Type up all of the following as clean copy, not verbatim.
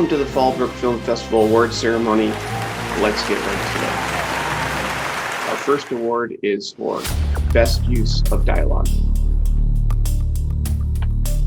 Welcome to the Fallbrook Film Festival award ceremony. Let's get right to it. Our first award is for Best Use of Dialogue.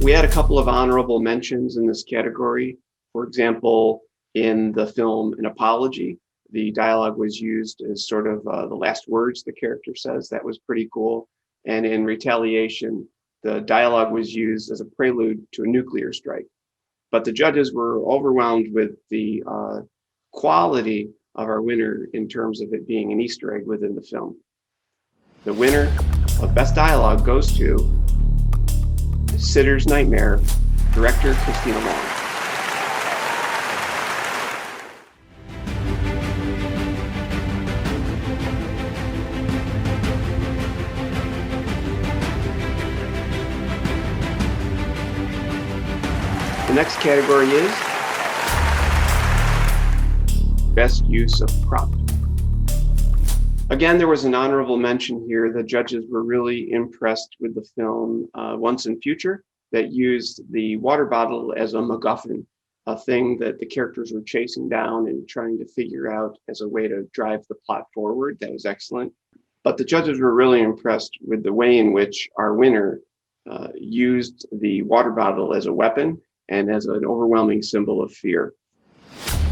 We had a couple of honorable mentions in this category. For example, in the film An Apology, the dialogue was used as sort of the last words the character says. That was pretty cool. And in Retaliation, the dialogue was used as a prelude to a nuclear strike. But the judges were overwhelmed with the quality of our winner in terms of it being an Easter egg within the film. The winner of Best Dialogue goes to Sitter's Nightmare, director Christina Long. The next category is Best Use of Prop. Again, there was an honorable mention here. The judges were really impressed with the film Once and Future that used the water bottle as a MacGuffin, a thing that the characters were chasing down and trying to figure out as a way to drive the plot forward. That was excellent. But the judges were really impressed with the way in which our winner used the water bottle as a weapon and as an overwhelming symbol of fear.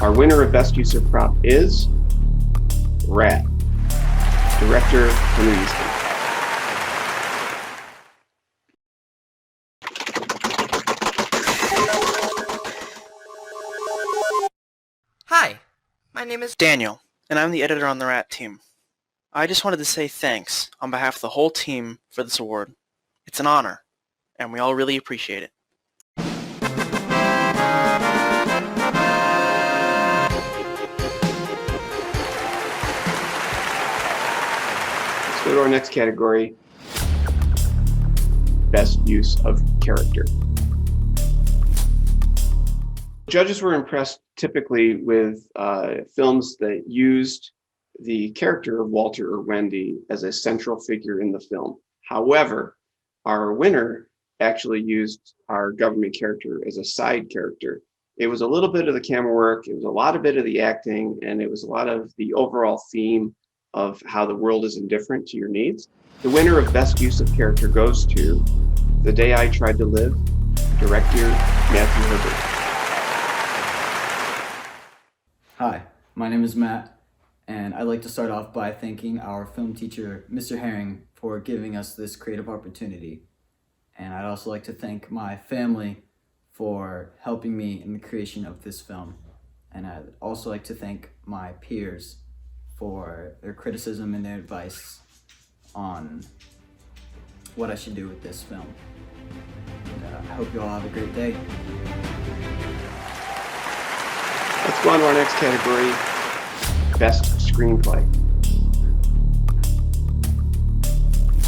Our winner of Best Use of Prop is Rat, director Henry Easton. Hi, my name is Daniel, and I'm the editor on the Rat team. I just wanted to say thanks on behalf of the whole team for this award. It's an honor, and we all really appreciate it. Let's go to our next category, Best Use of Character. Judges were impressed typically with films that used the character of Walter or Wendy as a central figure in the film. However, our winner actually used our government character as a side character. It was a little bit of the camera work, it was a lot of bit of the acting, and it was a lot of the overall theme of how the world is indifferent to your needs. The winner of Best Use of Character goes to The Day I Tried to Live, director Matthew Herbert. Hi, my name is Matt, and I'd like to start off by thanking our film teacher, Mr. Herring, for giving us this creative opportunity. And I'd also like to thank my family for helping me in the creation of this film. And I'd also like to thank my peers for their criticism and their advice on what I should do with this film. And I hope you all have a great day. Let's go on to our next category, Best Screenplay.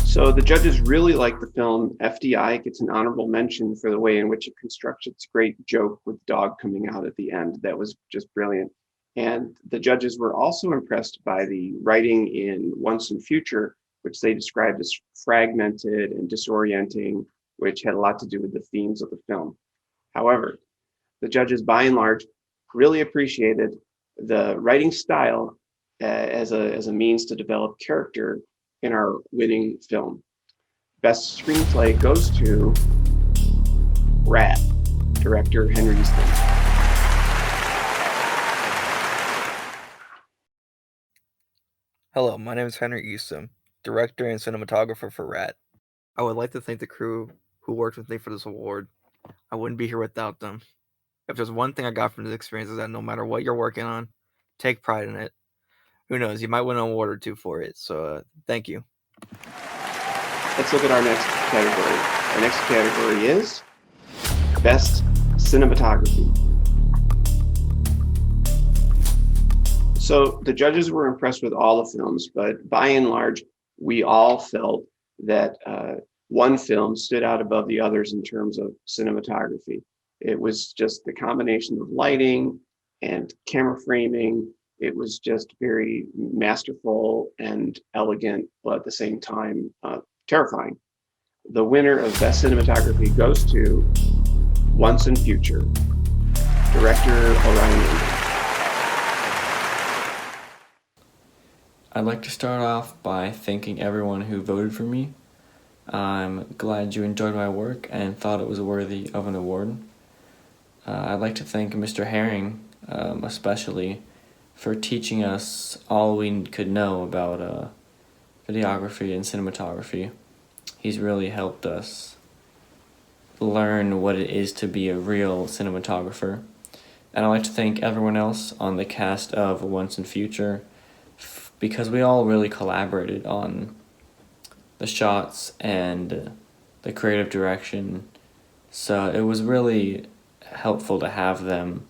So the judges really like the film. FDI gets an honorable mention for the way in which it constructs its great joke with the dog coming out at the end. That was just brilliant. And the judges were also impressed by the writing in Once and Future, which they described as fragmented and disorienting, which had a lot to do with the themes of the film. However, the judges by and large really appreciated the writing style as a means to develop character in our winning film. Best Screenplay goes to Rat, director Henry Easton. Hello, my name is Henry Easton, director and cinematographer for Rat. I would like to thank the crew who worked with me for this award. I wouldn't be here without them. If there's one thing I got from this experience is that no matter what you're working on, take pride in it. Who knows, you might win an award or two for it, so thank you. Let's look at our next category. Our next category is Best Cinematography. So the judges were impressed with all the films, but by and large, we all felt that one film stood out above the others in terms of cinematography. It was just the combination of lighting and camera framing. It was just very masterful and elegant, but at the same time, terrifying. The winner of Best Cinematography goes to Once and Future, Director Orion Andy. I'd like to start off by thanking everyone who voted for me. I'm glad you enjoyed my work and thought it was worthy of an award. I'd like to thank Mr. Herring, especially, for teaching us all we could know about videography and cinematography. He's really helped us learn what it is to be a real cinematographer. And I'd like to thank everyone else on the cast of Once and Future, because we all really collaborated on the shots and the creative direction. So it was really helpful to have them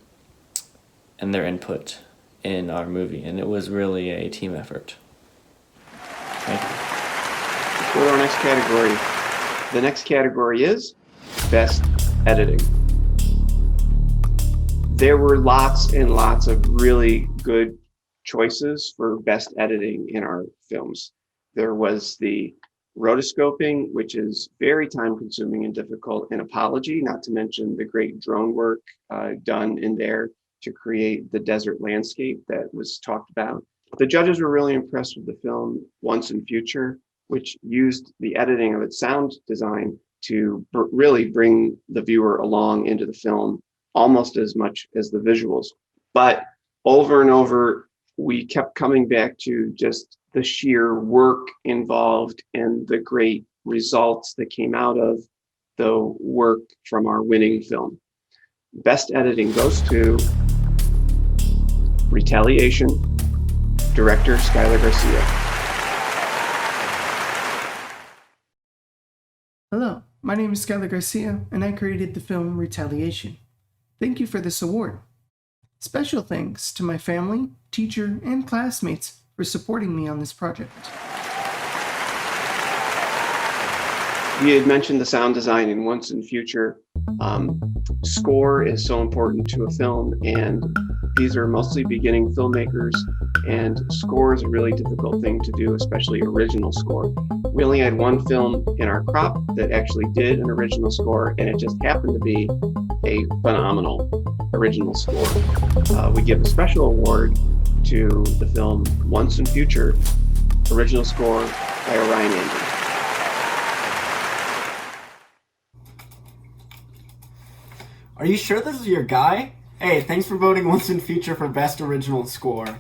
and their input in our movie, and it was really a team effort. Thank you. Let's go to our next category. The next category is Best Editing. There were lots and lots of really good choices for best editing in our films. There was the rotoscoping, which is very time consuming and difficult, and Apology, not to mention the great drone work done in there to create the desert landscape that was talked about. The judges were really impressed with the film Once and Future, which used the editing of its sound design to really bring the viewer along into the film almost as much as the visuals. But over and over, we kept coming back to just the sheer work involved and the great results that came out of the work from our winning film. Best editing goes to Retaliation, director Skylar Garcia. Hello, my name is Skylar Garcia, and I created the film Retaliation. Thank you for this award. Special thanks to my family, teacher, and classmates for supporting me on this project. We had mentioned the sound design in Once and Future. Score is so important to a film, and these are mostly beginning filmmakers, and score is a really difficult thing to do, especially original score. We only had one film in our crop that actually did an original score, and it just happened to be a phenomenal original score. We give a special award to the film Once and Future, original score by Orion Andy. Are you sure this is your guy? Hey, thanks for voting Once and Future for Best Original Score.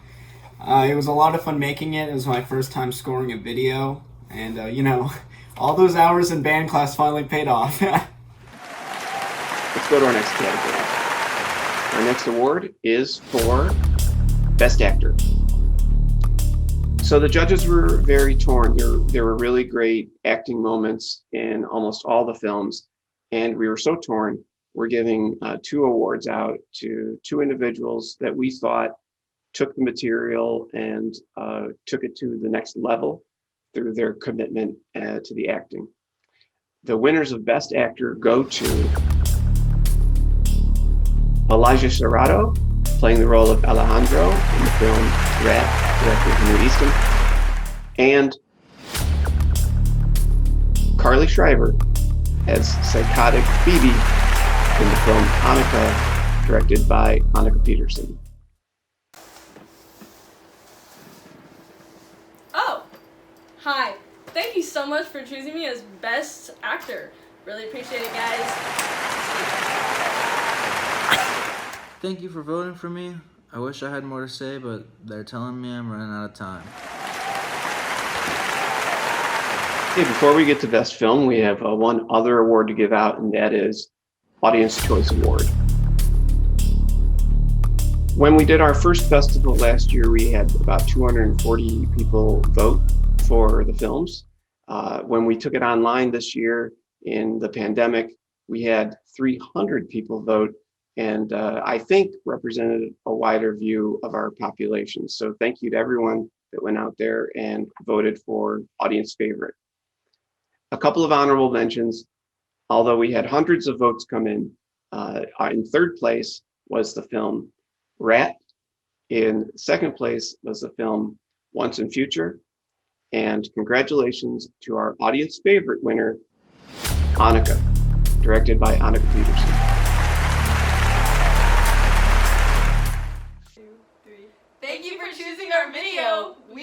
It was a lot of fun making it. It was my first time scoring a video. And, all those hours in band class finally paid off. Let's go to our next category. Our next award is for Best Actor. So the judges were very torn. There were really great acting moments in almost all the films, and we were so torn. We're giving 2 awards out to 2 individuals that we thought took the material and took it to the next level through their commitment to the acting. The winners of Best Actor go to Elijah Serrato, playing the role of Alejandro in the film Rat, directed by Henry Easton, and Carly Schreiber as psychotic Phoebe in the film Hanukkah, directed by Annika Peterson. Oh, hi. Thank you so much for choosing me as Best Actor. Really appreciate it, guys. Thank you for voting for me. I wish I had more to say, but they're telling me I'm running out of time. Okay, before we get to Best Film, we have one other award to give out, and that is Audience Choice Award. When we did our first festival last year, we had about 240 people vote for the films. When we took it online this year in the pandemic, we had 300 people vote, and I think represented a wider view of our population. So thank you to everyone that went out there and voted for audience favorite. A couple of honorable mentions. Although we had hundreds of votes come in 3rd place was the film Rat. In 2nd place was the film Once and Future. And congratulations to our audience favorite winner, Hanukkah, directed by Annika Peterson.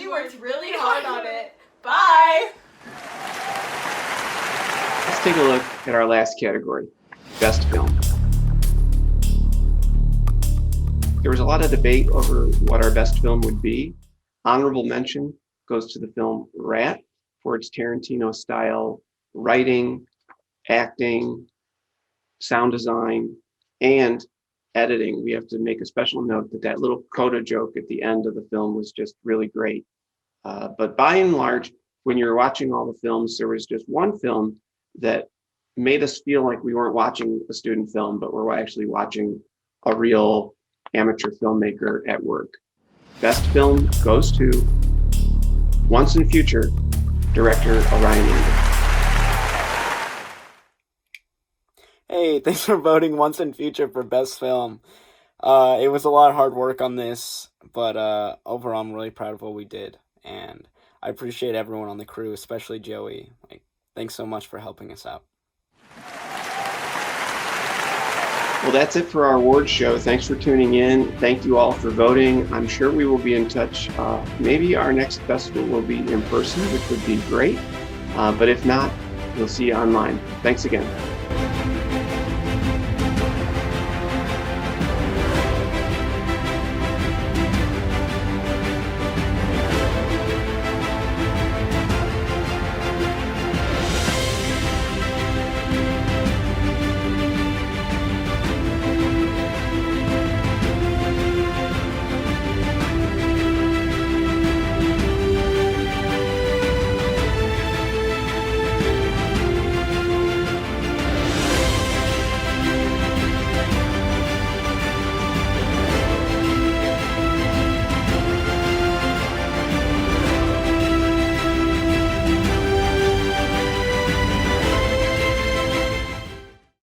We worked really hard on it. Bye! Let's take a look at our last category, Best Film. There was a lot of debate over what our best film would be. Honorable mention goes to the film Rat for its Tarantino-style writing, acting, sound design, and editing. We have to make a special note that that little coda joke at the end of the film was just really great. But by and large, when you're watching all the films, there was just one film that made us feel like we weren't watching a student film, but we're actually watching a real amateur filmmaker at work. Best film goes to Once and Future, director Orion Anderson. Hey, thanks for voting Once and Future for Best Film. It was a lot of hard work on this, but overall I'm really proud of what we did. And I appreciate everyone on the crew, especially Joey. Thanks so much for helping us out. Well, that's it for our awards show. Thanks for tuning in. Thank you all for voting. I'm sure we will be in touch. Maybe our next festival will be in person, which would be great. But if not, we'll see you online. Thanks again.